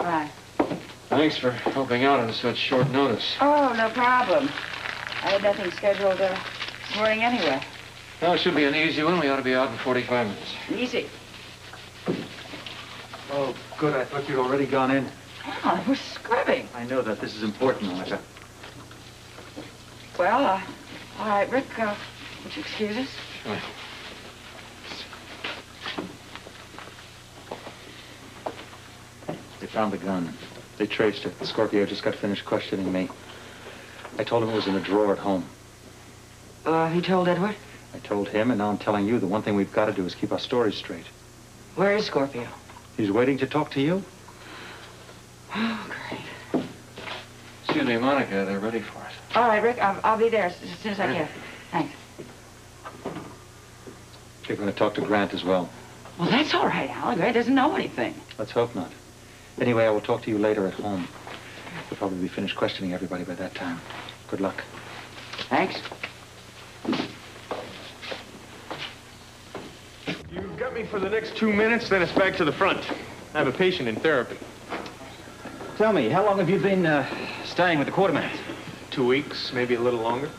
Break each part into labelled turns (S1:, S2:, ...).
S1: right.
S2: Thanks for helping out on such short notice.
S1: Oh, no problem. I had nothing scheduled this morning anyway.
S2: Well, it should be an easy one. We ought to be out in 45 minutes.
S1: Easy.
S3: Oh, good. I thought you'd already gone in.
S1: Oh, we're scrubbing.
S3: I know that this is important, Monica.
S1: Well, all right, Rick, would you excuse us?
S2: Sure.
S3: They found the gun. They traced it. Scorpio just got finished questioning me. I told him it was in a drawer at home.
S1: He told Edward?
S3: I told him, and now I'm telling you, the one thing we've got to do is keep our stories straight.
S1: Where is Scorpio?
S3: He's waiting to talk to you.
S1: Oh, great.
S2: Excuse me, Monica, they're ready for us.
S1: All right, Rick, I'll be there as soon as I can. Thanks.
S3: They're going to talk to Grant as well.
S1: Well, that's all right, Al. Grant doesn't know anything.
S3: Let's hope not. Anyway, I will talk to you later at home. We'll probably be finished questioning everybody by that time. Good luck.
S1: Thanks.
S4: You've got me for the next 2 minutes, then it's back to the front. I have a patient in therapy.
S5: Tell me, how long have you been staying with the Quartermains?
S4: 2 weeks, maybe a little longer.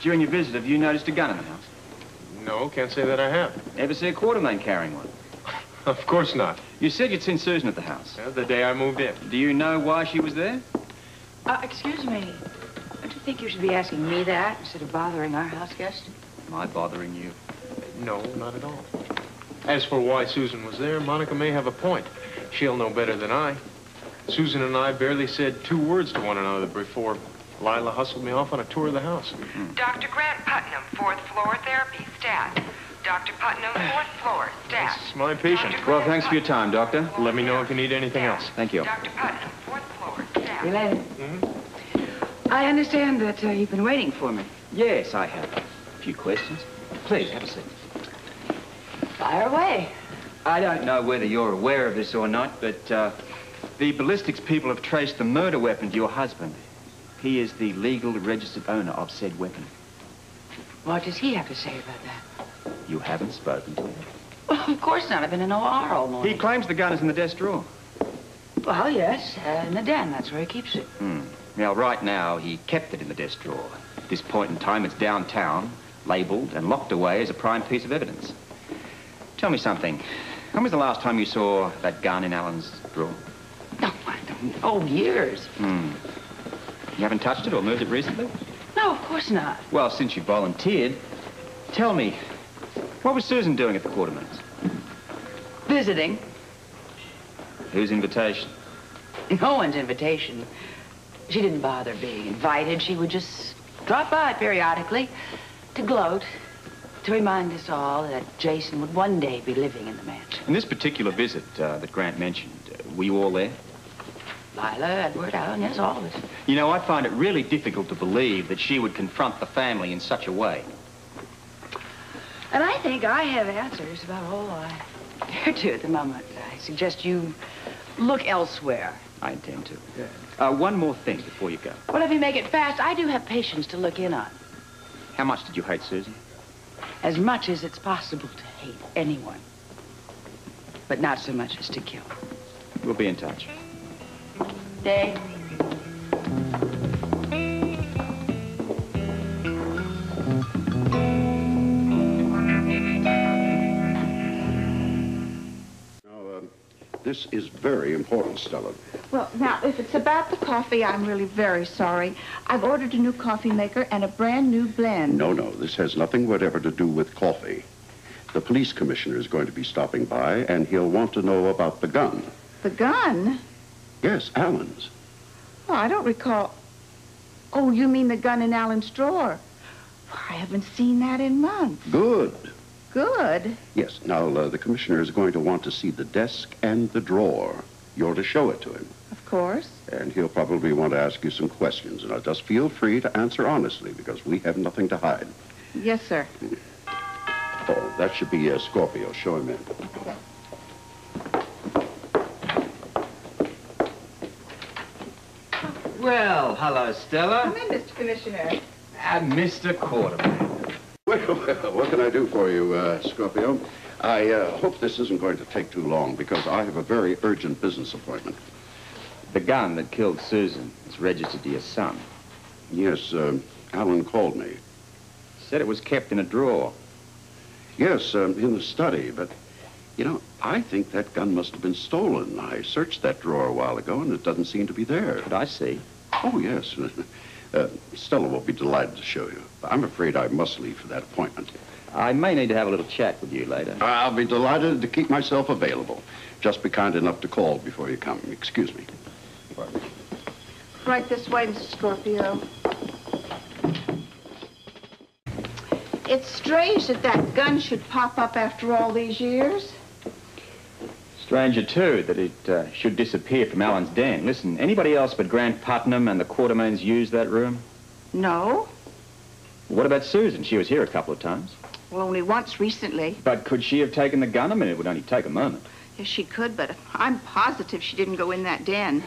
S5: During your visit, have you noticed a gun in the house?
S4: No, can't say that I have.
S5: Ever see a Quartermain carrying one?
S4: Of course not.
S5: You said you'd seen Susan at the house.
S4: The day I moved in.
S5: Do you know why she was there?
S1: Excuse me. Don't you think you should be asking me that instead of bothering our house guest?
S5: Am I bothering you?
S4: No, not at all. As for why Susan was there, Monica may have a point. She'll know better than I. Susan and I barely said 2 words to one another before Lila hustled me off on a tour of the house.
S6: Dr. Grant Putnam, 4th floor, therapy, stat. Dr. Putnam, 4th floor, stat.
S4: This is my patient.
S5: Well, thanks for your time, Doctor.
S4: Let me know if you need anything else.
S5: Thank you.
S6: Dr. Putnam, 4th floor, stat.
S1: See you later. I understand that you've been waiting for me.
S5: Yes, I have a few questions. Please, have a seat.
S1: Fire away.
S5: I don't know whether you're aware of this or not, but the ballistics people have traced the murder weapon to your husband. He is the legal registered owner of said weapon.
S1: What does he have to say about that?
S5: You haven't spoken to him.
S1: Well, of course not. I've been in OR all morning.
S5: He claims the gun is in the desk drawer.
S1: Well, yes, in the den. That's where he keeps it.
S5: Now, right now, he kept it in the desk drawer. At this point in time, it's downtown, labeled and locked away as a prime piece of evidence. Tell me something. When was the last time you saw that gun in Alan's drawer?
S1: No, I don't know. Years.
S5: You haven't touched it or moved it recently?
S1: No, of course not.
S5: Well, since you volunteered, tell me, what was Susan doing at the Quartermains?
S1: Visiting.
S5: Whose invitation?
S1: No one's invitation. She didn't bother being invited. She would just drop by periodically to gloat, to remind us all that Jason would one day be living in the mansion.
S5: In this particular visit that Grant mentioned, were you all there?
S1: Lila, Edward, Alan, yes, all of us.
S5: You know, I find it really difficult to believe that she would confront the family in such a way.
S1: And I think I have answers about all I care to at the moment. I suggest you look elsewhere.
S5: I intend to. One more thing before you go.
S1: Well, if you make it fast, I do have patients to look in on.
S5: How much did you hate Susan?
S1: As much as it's possible to hate anyone. But not so much as to kill.
S5: We'll be in touch.
S1: Dave?
S7: This is very important, Stella.
S8: Well, now, if it's about the coffee, I'm really very sorry. I've ordered a new coffee maker and a brand new blend.
S7: No, this has nothing whatever to do with coffee. The police commissioner is going to be stopping by, and he'll want to know about the gun.
S8: The gun?
S7: Yes, Alan's.
S8: Oh, I don't recall. Oh, you mean the gun in Alan's drawer? Well, I haven't seen that in months.
S7: Good.
S8: Good?
S7: Yes. Now, the commissioner is going to want to see the desk and the drawer. You're to show it to him.
S8: Of course.
S7: And he'll probably want to ask you some questions. And just feel free to answer honestly, because we have nothing to hide.
S8: Yes, sir.
S7: Oh, that should be Scorpio. Show him in.
S8: Okay.
S5: Well, hello, Stella.
S8: Come in, Mr. Commissioner.
S5: Mr. Quartermain.
S7: Well, what can I do for you, Scorpio? I hope this isn't going to take too long, because I have a very urgent business appointment.
S5: The gun that killed Susan is registered to your son.
S7: Yes, Alan called me.
S5: Said it was kept in a drawer.
S7: Yes, in the study, but, you know, I think that gun must have been stolen. I searched that drawer a while ago, and it doesn't seem to be there.
S5: Could I see?
S7: Oh, yes. Stella will be delighted to show you. I'm afraid I must leave for that appointment.
S5: I may need to have a little chat with you later.
S7: I'll be delighted to keep myself available. Just be kind enough to call before you come. Excuse me.
S8: Right this way, Mr. Scorpio. It's strange that that gun should pop up after all these years.
S5: Stranger, too, that it should disappear from Alan's den. Listen, anybody else but Grant Putnam and the Quartermains used that room?
S8: No.
S5: What about Susan? She was here a couple of times.
S8: Well, only once recently.
S5: But could she have taken the gun? I mean, it would only take a moment.
S8: Yes, she could, but I'm positive she didn't go in that den.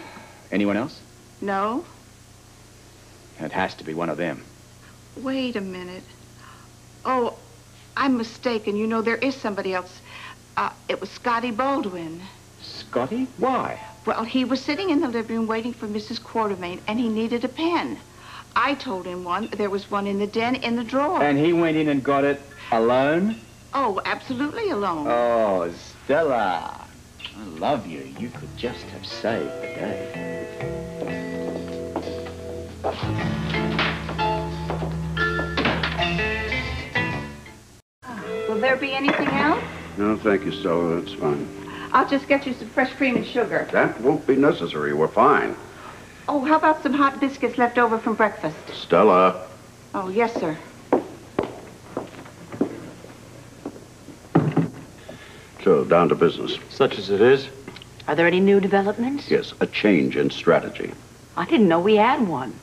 S5: Anyone else?
S8: No?
S5: It has to be one of them.
S8: Wait a minute. Oh, I'm mistaken. You know, there is somebody else. It was Scotty Baldwin.
S5: Scotty? Why?
S8: Well, he was sitting in the living room waiting for Mrs. Quartermain, and he needed a pen. I told him there was one in the den in the drawer.
S5: And he went in and got it alone?
S8: Oh, absolutely alone.
S5: Oh, Stella. I love you. You could just have saved the day.
S8: Will there be anything else?
S7: No, thank you, Stella. That's fine.
S8: I'll just get you some fresh cream and sugar.
S7: That won't be necessary. We're fine.
S8: Oh, how about some hot biscuits left over from breakfast?
S7: Stella.
S8: Oh, yes, sir.
S7: So, down to business.
S2: Such as it is.
S1: Are there any new developments?
S7: Yes, a change in strategy.
S1: I didn't know we had one.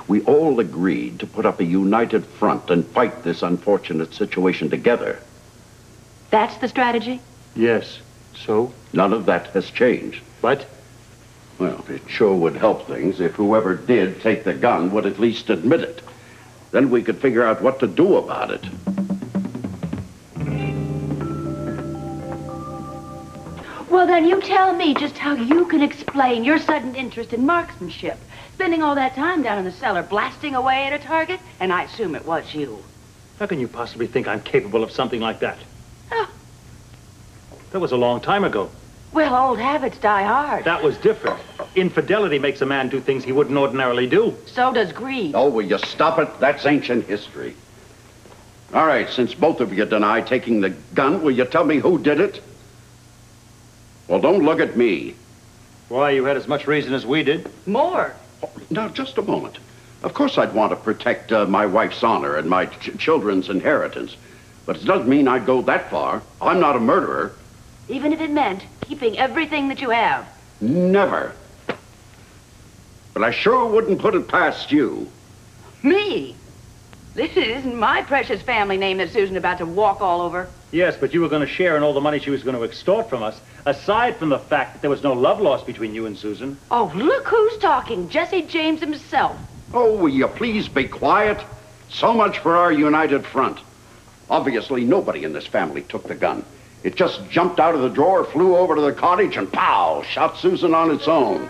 S7: We all agreed to put up a united front and fight this unfortunate situation together.
S1: That's the strategy?
S2: Yes. So?
S7: None of that has changed.
S2: What?
S7: Well, it sure would help things if whoever did take the gun would at least admit it. Then we could figure out what to do about it.
S1: Well, then you tell me just how you can explain your sudden interest in marksmanship. Spending all that time down in the cellar blasting away at a target, and I assume it was you.
S9: How can you possibly think I'm capable of something like that?
S1: Oh.
S9: That was a long time ago.
S1: Well, old habits die hard.
S9: That was different. Infidelity makes a man do things he wouldn't ordinarily do.
S1: So does greed.
S7: Oh, will you stop it? That's ancient history. All right, since both of you deny taking the gun, will you tell me who did it? Well, don't look at me.
S9: Why, you had as much reason as we did.
S1: More.
S7: Oh, now, just a moment. Of course I'd want to protect my wife's honor and my children's inheritance. But it doesn't mean I'd go that far. I'm not a murderer.
S1: Even if it meant keeping everything that you have.
S7: Never. But I sure wouldn't put it past you.
S1: Me? This isn't my precious family name that Susan's about to walk all over.
S9: Yes, but you were going to share in all the money she was going to extort from us, aside from the fact that there was no love lost between you and Susan.
S1: Oh, look who's talking. Jesse James himself.
S7: Oh, will you please be quiet? So much for our united front. Obviously, nobody in this family took the gun. It just jumped out of the drawer, flew over to the cottage, and pow, shot Susan on its own.